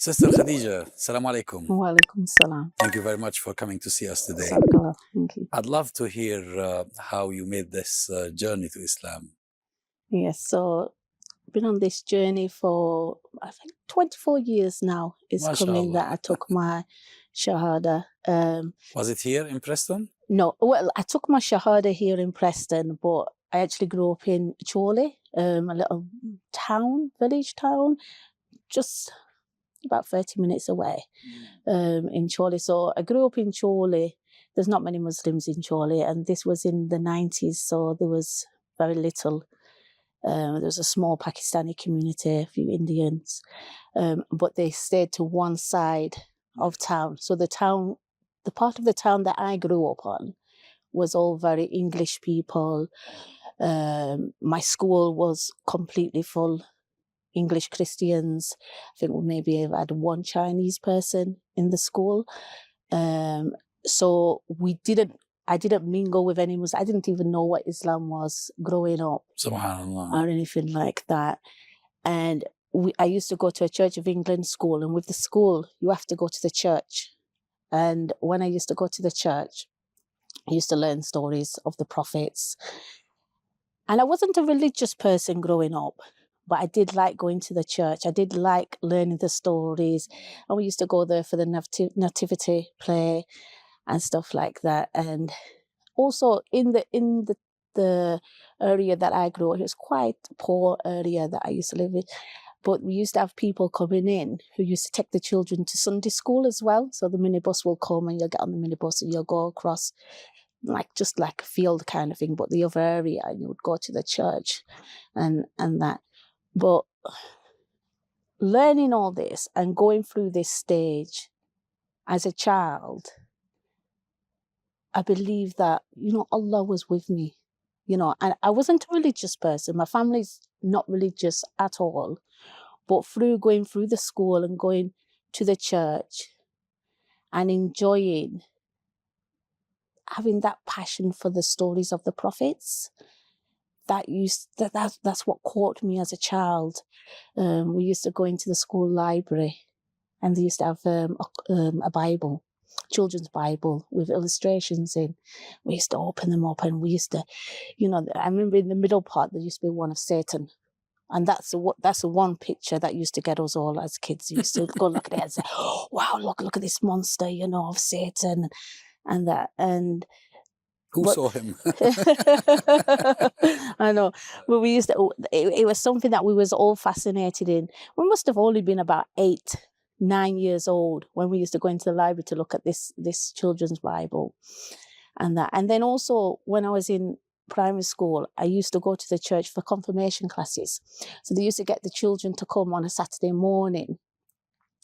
Sister Khadija, Assalamu alaikum. Wa alaikum salam. Thank you very much for coming to see us today. Jazakallah. Thank you. I'd love to hear how you made this journey to Islam. Yes, so been on this journey for I think 24 years now. It's coming that MashaAllah. I took my shahada. Was it here in Preston? No, well, I took my shahada here in Preston, but I actually grew up in Chorley, a little village town, just about 30 minutes away, in Chorley. So I grew up in Chorley. There's not many Muslims in Chorley, and this was in the 90s, so there was very little. There was a small Pakistani community, a few Indians, but they stayed to one side of town. So the part of the town that I grew up on was all very English people. My school was completely full English Christians. I think we maybe had one Chinese person in the school. So I didn't mingle with any Muslims. I didn't even know what Islam was growing up. Subhanallah. Or anything like that. And I used to go to a Church of England school, and with the school, you have to go to the church. And when I used to go to the church, I used to learn stories of the prophets. And I wasn't a religious person growing up, but I did like going to the church. I did like learning the stories. And we used to go there for the nativity play and stuff like that. And also in the area that I grew up, it was quite a poor area that I used to live in. But we used to have people coming in who used to take the children to Sunday school as well. So the minibus will come and you'll get on the minibus and you'll go across just like a field kind of thing, but the other area, and you would go to the church and that. But learning all this and going through this stage as a child, I believe that, Allah was with me, and I wasn't a religious person. My family's not religious at all. But through going through the school and going to the church and enjoying having that passion for the stories of the prophets, that's what caught me as a child. We used to go into the school library, and they used to have a Bible, children's Bible with illustrations in. We used to open them up, and we used to, I remember in the middle part there used to be one of Satan. And that's the one picture that used to get us all as kids. We used to go look at it and say, oh, wow, look at this monster, of Satan and that. And who saw him? I know. But we used to, it was something that we was all fascinated in. We must have only been about 8, 9 years old when we used to go into the library to look at this children's Bible and that. And then also when I was in primary school, I used to go to the church for confirmation classes. So they used to get the children to come on a Saturday morning,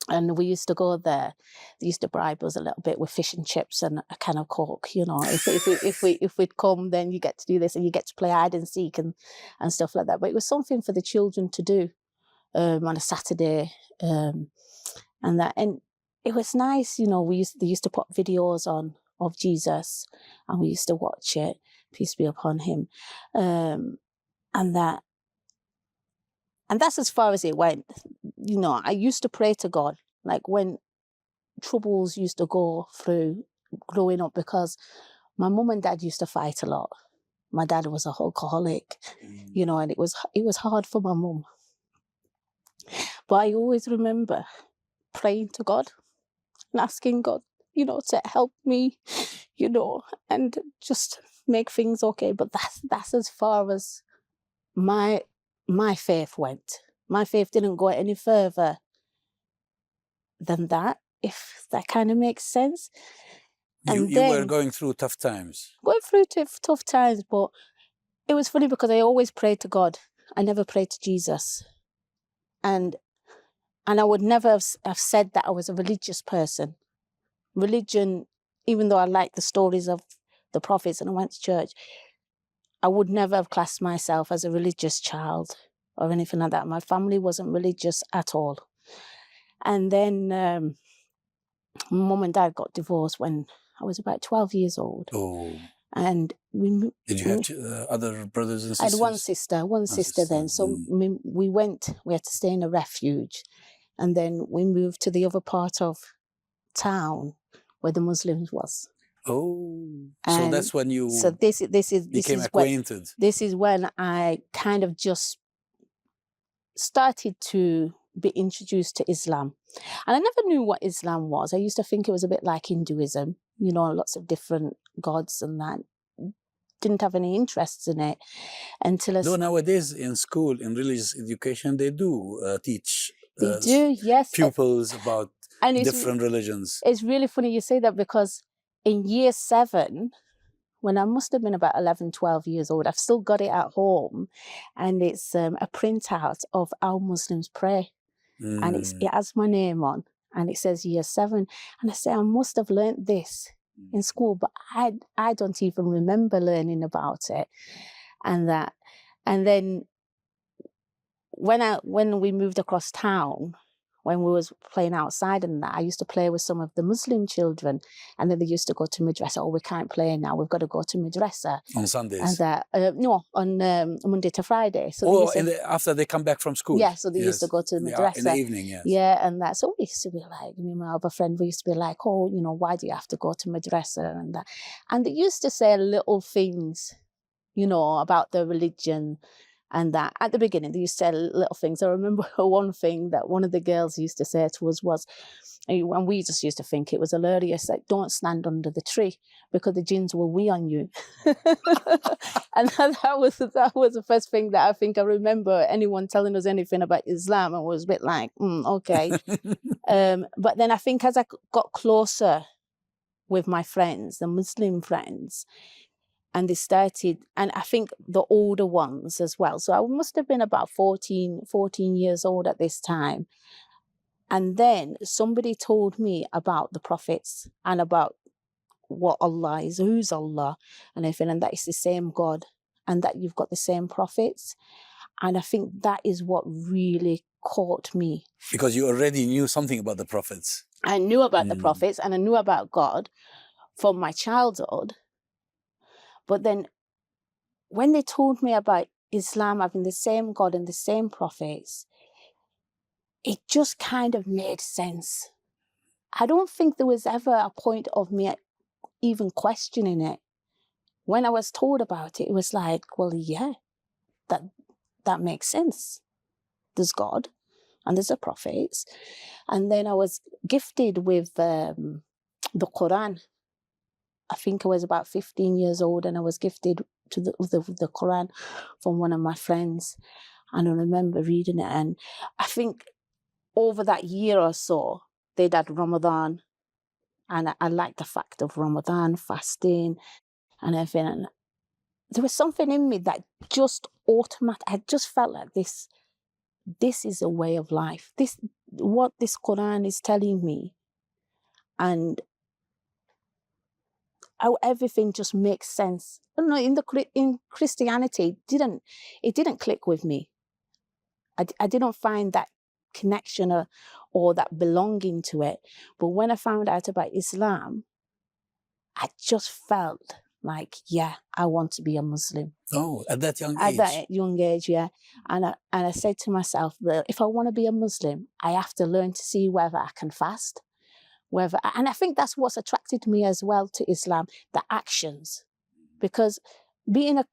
and we used to go there. They used to bribe us a little bit with fish and chips and a can of Coke. If we'd come, then you get to do this, and you get to play hide and seek and stuff like that. But it was something for the children to do on a Saturday, and that. And it was nice, they used to put videos on of Jesus, and we used to watch it. Peace be upon him, and that's as far as it went. I used to pray to God, like when troubles used to go through growing up, because my mum and dad used to fight a lot. My dad was an alcoholic, and it was hard for my mum. But I always remember praying to God and asking God, to help me, and just make things okay. But that's as far as my faith went. My faith didn't go any further than that, if that kind of makes sense. And you were going through tough times. Going through tough times, but it was funny because I always prayed to God. I never prayed to Jesus. And I would never have said that I was a religious person. Religion, even though I liked the stories of the prophets and I went to church, I would never have classed myself as a religious child or anything like that. My family wasn't religious at all. And then Mum and Dad got divorced when I was about 12 years old. Oh. And did you have other brothers and sisters? I had one sister then. So we had to stay in a refuge And then we moved to the other part of town where the Muslims was. Oh, so And that's when you so this became is acquainted. this is when I kind of just started to be introduced to Islam. And I never knew what Islam was. I used to think it was a bit like Hinduism, you know, lots of different gods and that. Didn't have any interests in it until Though nowadays in school, in religious education, they do teach they do, yes. pupils about And different religions. It's really funny you say that, because in year 7, when I must have been about 11, 12 years old, I've still got it at home, and it's a printout of how Muslims pray. And it has my name on, and it says year 7. And I say, I must have learnt this in school, but I don't even remember learning about it. And that, and then when we moved across town, when we was playing outside and that, I used to play with some of the Muslim children, and then they used to go to madrasa. Oh, we can't play now, we've got to go to madrasa. On Sundays? And no, on Monday to Friday. So after they come back from school? Yeah, so they used to go to madrasa. In the evening, yes. Yeah, and that. So we used to be like, me and my other friend, we used to be like, oh, you know, why do you have to go to madrasa and that? And they used to say little things, you know, about their religion. And that at the beginning, they used to say little things. I remember one thing that one of the girls used to say to us was, and we just used to think it was hilarious, like, don't stand under the tree because the jinns will wee on you. And that was the first thing that I think I remember anyone telling us anything about Islam. I was a bit like, okay. But then I think as I got closer with my friends, the Muslim friends, and they started, and I think the older ones as well. So I must have been about 14 years old at this time. And then somebody told me about the prophets and about what Allah is, who's Allah, and everything, and that it's the same God, and that you've got the same prophets. And I think that is what really caught me. Because you already knew something about the prophets. I knew about the prophets, and I knew about God from my childhood. But then when they told me about Islam having the same God and the same prophets, it just kind of made sense. I don't think there was ever a point of me even questioning it. When I was told about it, it was like, well, yeah, that makes sense. There's God and there's the prophets. And then I was gifted with the Quran. I think I was about 15 years old, and I was gifted to the Quran from one of my friends. And I remember reading it, and I think over that year or so, they'd had Ramadan, and I liked the fact of Ramadan, fasting and everything. And there was something in me that just I just felt like this is a way of life. What this Quran is telling me, and how everything just makes sense. I don't know, in Christianity, it didn't click with me. I didn't find that connection or that belonging to it. But when I found out about Islam, I just felt like, yeah, I want to be a Muslim. Oh, at that young age? At that young age, yeah. And I said to myself, well, if I want to be a Muslim, I have to learn to see whether I can fast. And I think that's what's attracted me as well to Islam, the actions. Because being a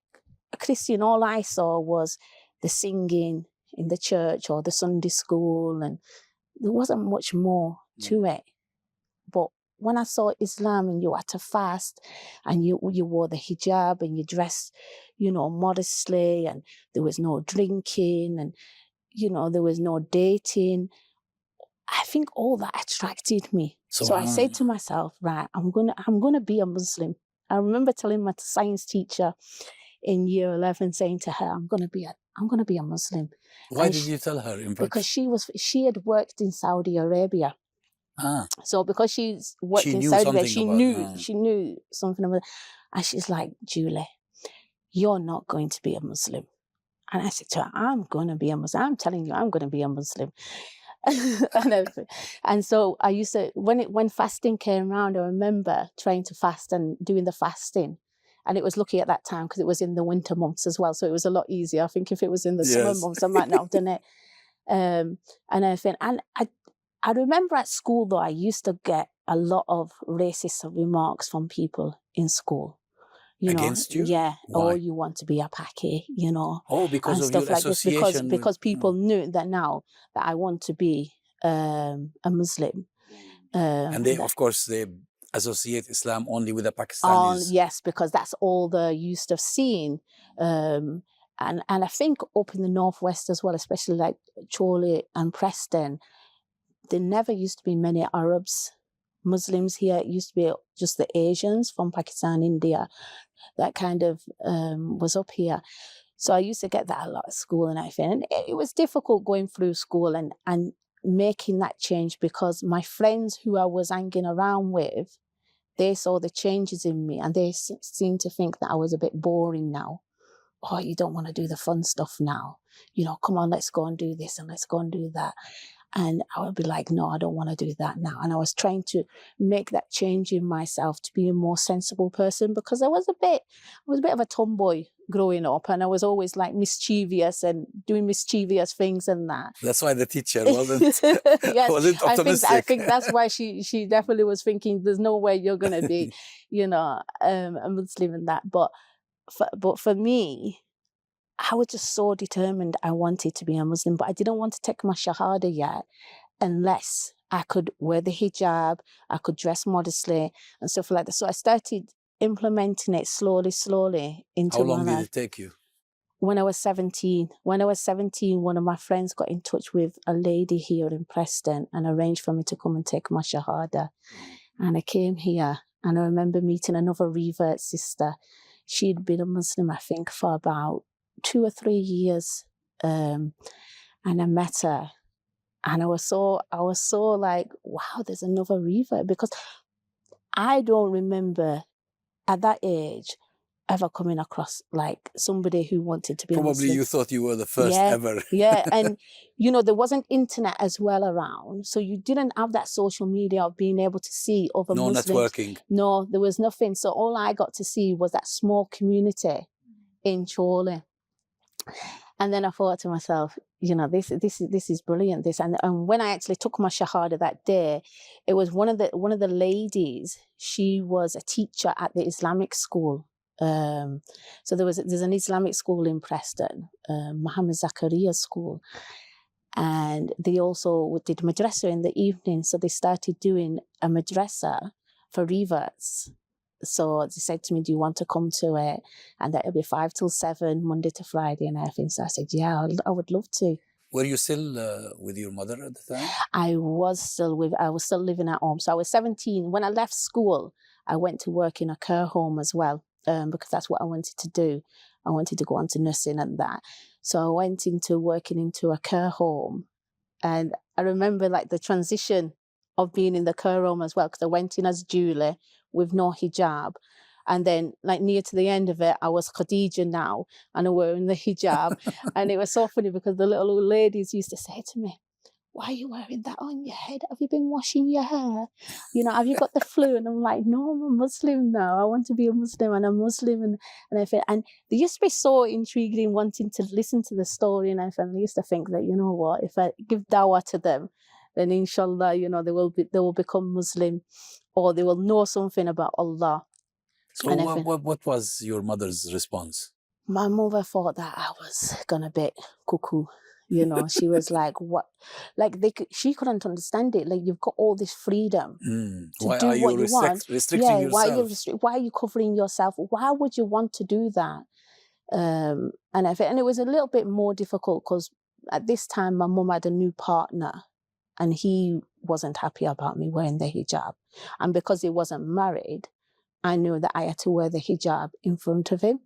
Christian, all I saw was the singing in the church or the Sunday school, and there wasn't much more to it. But when I saw Islam and you had to fast, and you wore the hijab and you dressed, you know, modestly, and there was no drinking, and, you know, there was no dating, I think all that attracted me. So I said to myself, right, I'm gonna be a Muslim. I remember telling my science teacher in year 11, saying to her, I'm gonna be a Muslim. Why did you tell her? Because she had worked in Saudi Arabia. So because she's worked in Saudi Arabia, she knew something about it. And she's like, Julie, you're not going to be a Muslim. And I said to her, I'm gonna be a Muslim. I'm telling you, I'm gonna be a Muslim. And so I used to, when fasting came around, I remember trying to fast and doing the fasting. And it was lucky at that time because it was in the winter months as well. So it was a lot easier. I think if it was in the summer months, I might not have done it. And everything. And I I remember at school, though, I used to get a lot of racist remarks from people in school. Against you? Yeah, oh, Why? you want to be a Paki, Oh, because and of your stuff like this, because association with... people knew that now that I want to be a Muslim. And they, of course, they associate Islam only with the All Pakistanis. yes, because that's all they're used to seeing. And I think up in the northwest as well, especially like Chorley and Preston, there never used to be many Arabs, Muslims here. It used to be just the Asians from Pakistan, India, that kind of was up here. So I used to get that a lot at school and everything. And it was difficult going through school and making that change, because my friends who I was hanging around with, they saw the changes in me and they seemed to think that I was a bit boring now. Oh, you don't want to do the fun stuff now. Come on, let's go and do this and let's go and do that. And I would be like, no, I don't want to do that now. And I was trying to make that change in myself to be a more sensible person, because I was a bit of a tomboy growing up, and I was always like mischievous and doing mischievous things and that. That's why the teacher wasn't, Yes, wasn't optimistic. I think that's why she definitely was thinking, there's no way you're going to be, a Muslim and that. But for me, I was just so determined I wanted to be a Muslim, but I didn't want to take my Shahada yet unless I could wear the hijab, I could dress modestly and stuff like that. So I started implementing it slowly into How long my did life. it take you? When I was 17. When I was 17, one of my friends got in touch with a lady here in Preston and arranged for me to come and take my Shahada. And I came here and I remember meeting another revert sister. She'd been a Muslim, I think, for about 2 or 3 years, and I met her, and I was so like, wow, there's another revert, because I don't remember at that age ever coming across like somebody who wanted to be Probably a Muslim. you thought you were the first ever. Yeah, and there wasn't internet as well around, so you didn't have that social media of being able to see other Muslims. No networking. No, there was nothing. So all I got to see was that small community in Chorley. And then I thought to myself, this is brilliant. And when I actually took my Shahada that day, it was one of the ladies. She was a teacher at the Islamic school. So there's an Islamic school in Preston, Muhammad Zakaria School, and they also did madrasa in the evening. So they started doing a madrasa for reverts. So they said to me, do you want to come to it? And that'll be 5 till 7, Monday to Friday and everything. So I said, yeah, I would love to. Were you still with your mother at the time? I was still living at home. So I was 17. When I left school, I went to work in a care home as well, because that's what I wanted to do. I wanted to go on to nursing and that. So I went into working into a care home. And I remember like the transition of being in the care home as well, because I went in as Julie with no hijab. And then like near to the end of it, I was Khadija now and I'm wearing the hijab. And it was so funny because the little old ladies used to say to me, why are you wearing that on your head? Have you been washing your hair? Have you got the flu? And I'm like, no, I'm a Muslim now. I want to be a Muslim and I'm Muslim. And everything. And they used to be so intrigued in wanting to listen to the story and everything. I used to think that, you know what, if I give dawah to them, then inshallah, they will become Muslim, or they will know something about Allah. So what was your mother's response? My mother thought that I was gonna be cuckoo. She was like, what? Like she couldn't understand it. Like, you've got all this freedom to why do are what you you want. restricting yourself? Why are you covering yourself? Why would you want to do that? And it was a little bit more difficult because at this time my mum had a new partner. And he wasn't happy about me wearing the hijab. And because he wasn't married, I knew that I had to wear the hijab in front of him.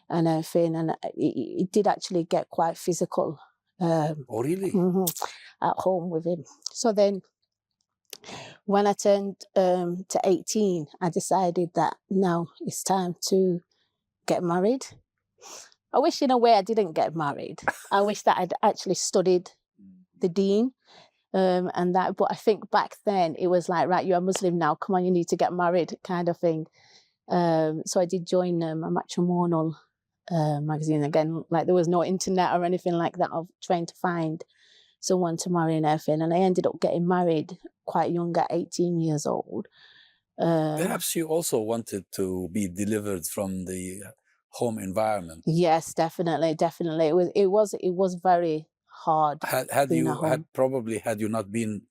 And everything. And it did actually get quite physical. Oh, really? At home with him. So then when I turned to 18, I decided that now it's time to get married. I wish in a way I didn't get married. I wish that I'd actually studied the deen. And that, but I think back then it was like, right, you're a Muslim now, come on, you need to get married kind of thing. So I did join a matrimonial magazine again, like there was no internet or anything like that of trying to find someone to marry and everything, and I ended up getting married quite young at 18 years old. Perhaps you also wanted to be delivered from the home environment. Yes, definitely. It was very hard Had being at you home. had you not been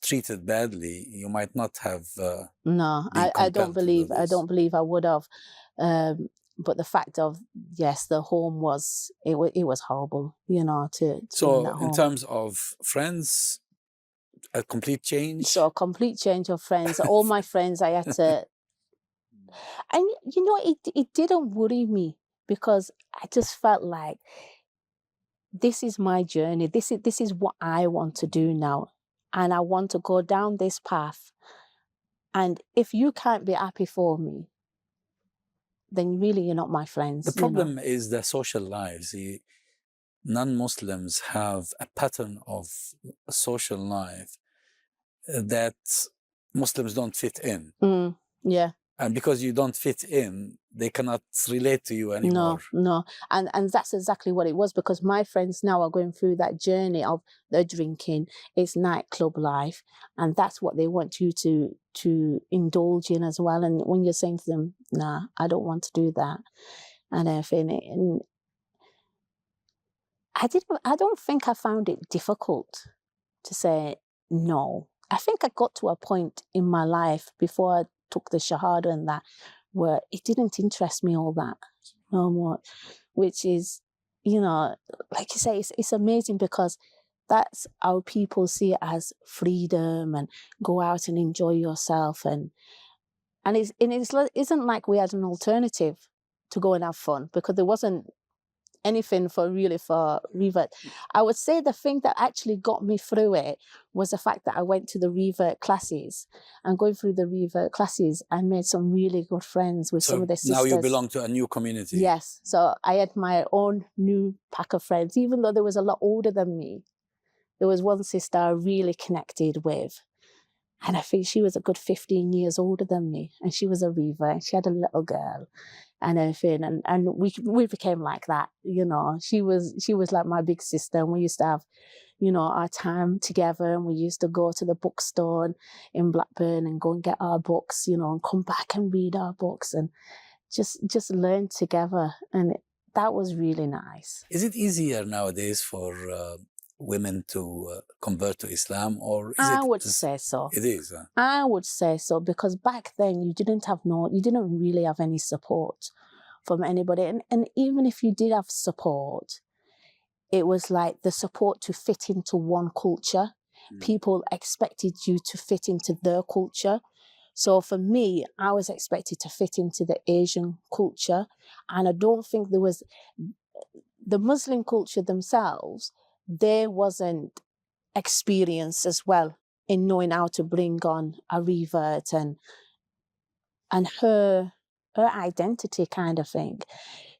treated badly, you might not have No, been I don't compelled to do I this. don't believe I would have. But the fact of, yes, the home was, it was horrible, to be in that So in home. terms of friends, a complete change. So a complete change of friends. All my friends I had to, and it didn't worry me, because I just felt like this is my journey. This is what I want to do now, and I want to go down this path. And if you can't be happy for me, then really you're not my friends. The problem is the social lives. Non-Muslims have a pattern of social life that Muslims don't fit in. Yeah. And because you don't fit in, they cannot relate to you anymore. No. And that's exactly what it was, because my friends now are going through that journey of the drinking, it's nightclub life, and that's what they want you to indulge in as well. And when you're saying to them, nah, I don't want to do that, and everything, and I don't think I found it difficult to say no. I think I got to a point in my life before I took the Shahada and that, where it didn't interest me all that no more, which is, like you say, it's amazing, because that's how people see it as freedom and go out and enjoy yourself. And isn't like we had an alternative to go and have fun, because there wasn't anything for revert. I would say the thing that actually got me through it was the fact that I went to the revert classes, and going through the revert classes, I made some really good friends with some of the sisters. Now you belong to a new community. Yes. So I had my own new pack of friends, even though there was a lot older than me. There was one sister I really connected with, and I think she was a good 15 years older than me, and she was a revert. She had a little girl and everything, and we became like that. She was like my big sister, and we used to have our time together, and we used to go to the bookstore in Blackburn and go and get our books, and come back and read our books and just learn together, and that was really nice. Is it easier nowadays for women to convert to Islam, or is I would say so. It is. I would say so, because back then you didn't really have any support from anybody, and even if you did have support, it was like the support to fit into one culture. People expected you to fit into their culture. So for me, I was expected to fit into the Asian culture, and I don't think there was the Muslim culture themselves. There wasn't experience as well in knowing how to bring on a revert and her identity kind of thing.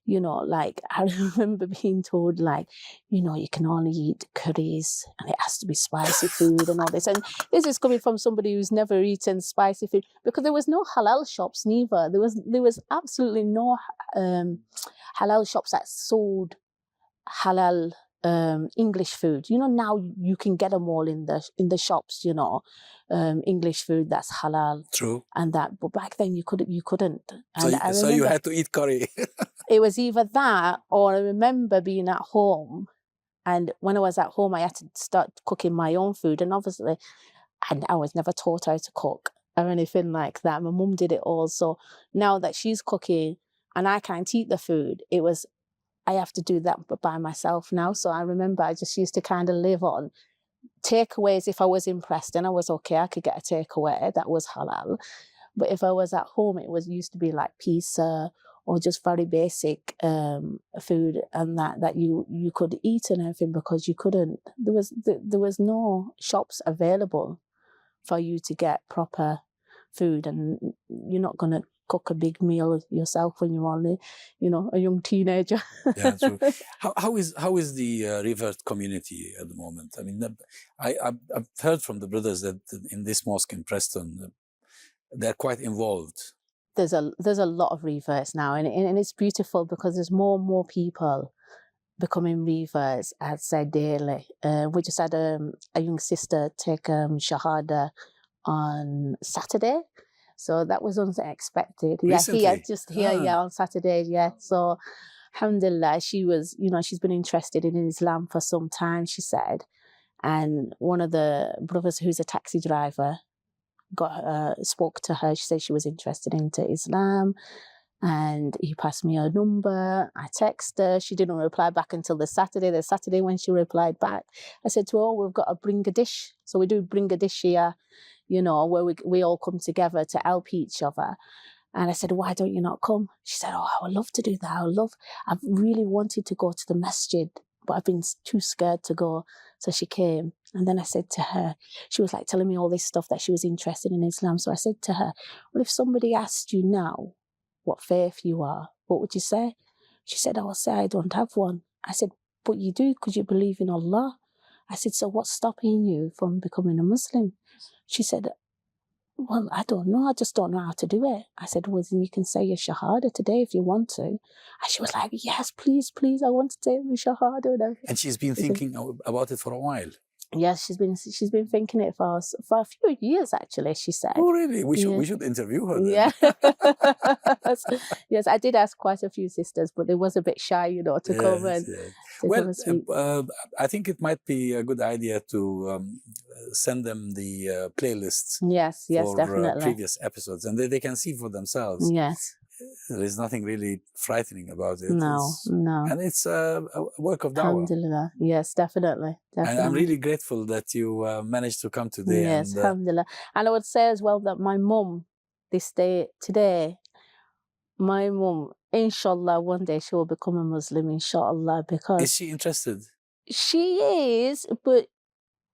Like I remember being told, like, you can only eat curries and it has to be spicy food and all this. And this is coming from somebody who's never eaten spicy food, because there was no halal shops neither. There was absolutely no halal shops that sold halal English food. Now you can get them all in the shops, English food that's halal. True. And that, but back then you couldn't. And so you had to eat curry. It was either that, or I remember being at home, and when I was at home I had to start cooking my own food, and obviously I was never taught how to cook or anything like that. My mum did it all. So now that she's cooking and I can't eat the food, I have to do that by myself now. So I remember I just used to kind of live on takeaways. If I was impressed and I was okay, I could get a takeaway that was halal. But if I was at home, used to be like pizza or just very basic food, and that you could eat and everything, because you couldn't. There was no shops available for you to get proper food, and you're not gonna cook a big meal yourself when you're only, a young teenager. Yeah, true. How is the revert community at the moment? I mean, I've heard from the brothers that in this mosque in Preston, they're quite involved. There's a lot of reverts now, and it's beautiful, because there's more and more people becoming reavers, I'd say daily. We just had a young sister take Shahada on Saturday. So that was unexpected. Recently? Yeah, just here, on Saturday, yeah. So, alhamdulillah, she was, she's been interested in Islam for some time, she said. And one of the brothers who's a taxi driver spoke to her. She said she was interested into Islam. And he passed me her number. I texted her. She didn't reply back until the Saturday. The Saturday when she replied back, I said to her, we've got to bring a dish. So we do bring a dish here, where we all come together to help each other. And I said, why don't you not come? She said, I would love to do that. I've really wanted to go to the masjid, but I've been too scared to go. So she came. And then I said to her, she was like telling me all this stuff that she was interested in Islam. So I said to her, well, if somebody asked you now what faith you are, what would you say? She said, I will say I don't have one. I said, but you do because you believe in Allah. I said, so what's stopping you from becoming a Muslim? She said, well, I don't know. I just don't know how to do it. I said, well, then you can say your Shahada today if you want to. And she was like, yes, please, I want to say my Shahada. And she's been thinking about it for a while. Yes, she's been thinking it for a few years, actually, she said. Oh, really? We should interview her then. Yeah. Yes, I did ask quite a few sisters, but they was a bit shy, to come and... Well, I think it might be a good idea to send them the playlists. Yes, for, definitely. Previous episodes, and they can see for themselves. Yes. There is nothing really frightening about it. No. And it's a work of dawah. Alhamdulillah. Yes, definitely. And I'm really grateful that you managed to come today. Yes, alhamdulillah. And I would say as well that my mum, today, my mum, inshallah, one day she will become a Muslim, inshallah, because... Is she interested? She is, but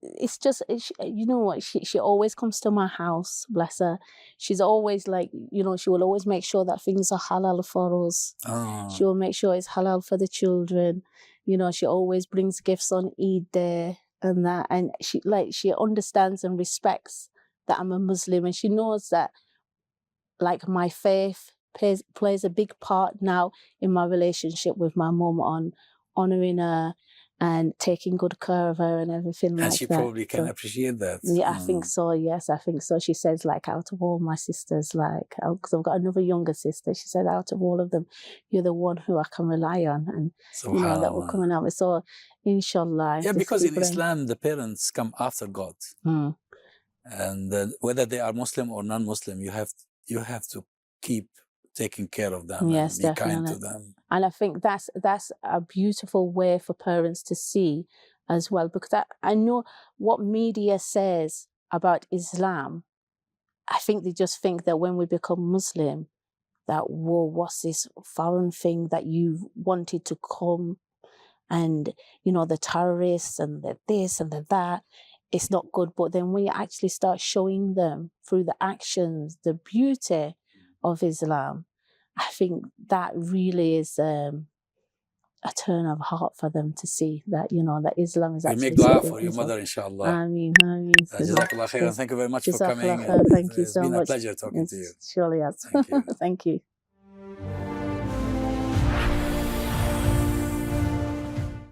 it's just, you know what, she always comes to my house, bless her. She's always like, she will always make sure that things are halal for us. Oh. She will make sure it's halal for the children. She always brings gifts on Eid Day and that. And she understands and respects that I'm a Muslim. And she knows that, my faith plays a big part now in my relationship with my mum on honouring her and taking good care of her and everything like that. And she probably can appreciate that. Yeah, I think so. Yes, I think so. She says, out of all my sisters, because I've got another younger sister, she said, out of all of them, you're the one who I can rely on. And, that will come out. So, inshallah. Yeah, because in Islam, the parents come after God. Mm. And whether they are Muslim or non-Muslim, you have to keep taking care of them. Yes, and be definitely. kind to them. And I think that's a beautiful way for parents to see as well, because I know what media says about Islam. I think they just think that when we become Muslim, that, whoa, what's this foreign thing that you wanted to come and, the terrorists and the this and the that. It's not good. But then when you actually start showing them through the actions, the beauty of Islam, I think that really is a turn of heart for them to see that, that Islam is actually... We make dua for your mother, inshallah. Ameen. Jazakallah khairan. Thank you very much for coming. Thank you so much. It's been a pleasure talking to you. Surely has. Thank you. Thank you.